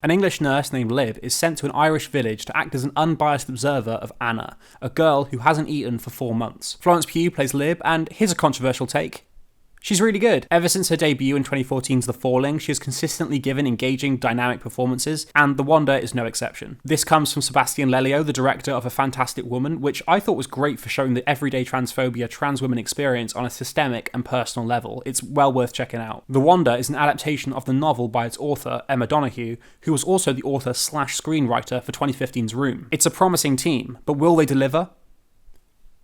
An English nurse named Lib is sent to an Irish village to act as an unbiased observer of Anna, a girl who hasn't eaten for 4 months. Florence Pugh plays Lib, and here's a controversial take. She's really good. Ever since her debut in 2014's The Falling, she has consistently given engaging, dynamic performances, and The Wanda is no exception. This comes from Sebastian Lelio, the director of A Fantastic Woman, which I thought was great for showing the everyday transphobia trans women experience on a systemic and personal level. It's well worth checking out. The Wanda is an adaptation of the novel by its author, Emma Donoghue, who was also the author/screenwriter for 2015's Room. It's a promising team, but will they deliver?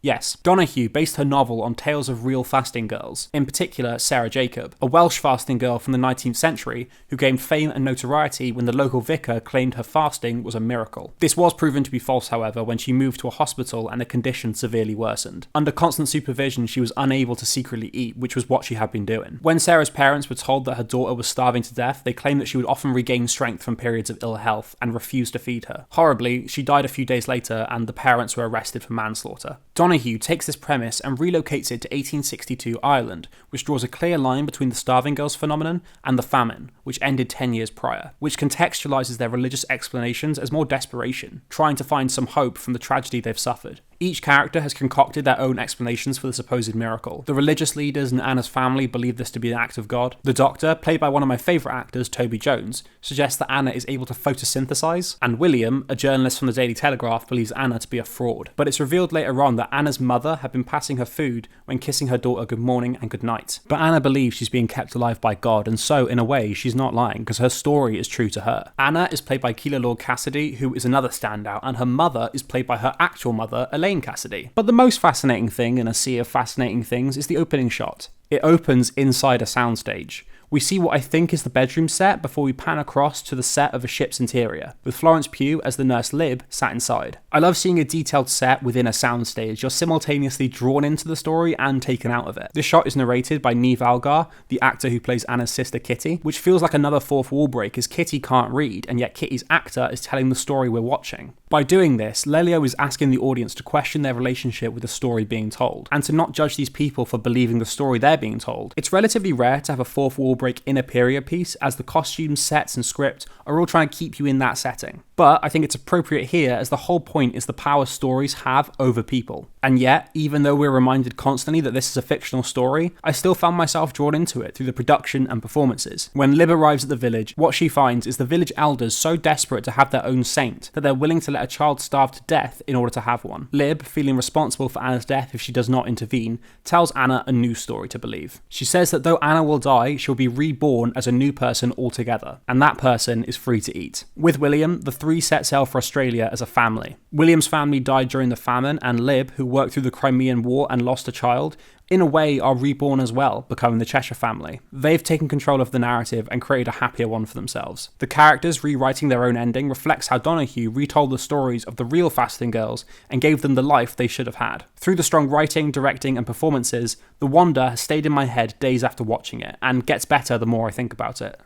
Yes, Donoghue based her novel on tales of real fasting girls, in particular Sarah Jacob, a Welsh fasting girl from the 19th century who gained fame and notoriety when the local vicar claimed her fasting was a miracle. This was proven to be false, however, when she moved to a hospital and the condition severely worsened. Under constant supervision, she was unable to secretly eat, which was what she had been doing. When Sarah's parents were told that her daughter was starving to death, they claimed that she would often regain strength from periods of ill health and refused to feed her. Horribly, she died a few days later and the parents were arrested for manslaughter. Donoghue takes this premise and relocates it to 1862 Ireland, which draws a clear line between the starving girls phenomenon and the famine, which ended 10 years prior, which contextualizes their religious explanations as more desperation, trying to find some hope from the tragedy they've suffered. Each character has concocted their own explanations for the supposed miracle. The religious leaders and Anna's family believe this to be an act of God. The Doctor, played by one of my favourite actors, Toby Jones, suggests that Anna is able to photosynthesize, and William, a journalist from the Daily Telegraph, believes Anna to be a fraud. But it's revealed later on that Anna's mother had been passing her food when kissing her daughter good morning and good night. But Anna believes she's being kept alive by God, and so, in a way, she's not lying, because her story is true to her. Anna is played by Keela Lord Cassidy, who is another standout, and her mother is played by her actual mother, Elaine Cassidy. But the most fascinating thing in a sea of fascinating things is the opening shot. It opens inside a soundstage. We see what I think is the bedroom set before we pan across to the set of a ship's interior, with Florence Pugh as the nurse Lib sat inside. I love seeing a detailed set within a soundstage. You're simultaneously drawn into the story and taken out of it. This shot is narrated by Niamh Algar, the actor who plays Anna's sister Kitty, which feels like another fourth wall break as Kitty can't read, and yet Kitty's actor is telling the story we're watching. By doing this, Lelio is asking the audience to question their relationship with the story being told, and to not judge these people for believing the story they're being told. It's relatively rare to have a fourth wall break in a period piece, as the costumes, sets and script are all trying to keep you in that setting. But I think it's appropriate here, as the whole point is the power stories have over people. And yet, even though we're reminded constantly that this is a fictional story, I still found myself drawn into it through the production and performances. When Lib arrives at the village, what she finds is the village elders so desperate to have their own saint that they're willing to let a child starve to death in order to have one. Lib, feeling responsible for Anna's death if she does not intervene, tells Anna a new story to believe. She says that though Anna will die, she'll be reborn as a new person altogether, and that person is free to eat. With William, the three set sail for Australia as a family. William's family died during the famine, and Lib, who worked through the Crimean War and lost a child, in a way are reborn as well, becoming the Cheshire family. They've taken control of the narrative and created a happier one for themselves. The characters rewriting their own ending reflects how Donoghue retold the stories of the real fasting girls and gave them the life they should have had. Through the strong writing, directing and performances, The Wanda has stayed in my head days after watching it, and gets better the more I think about it.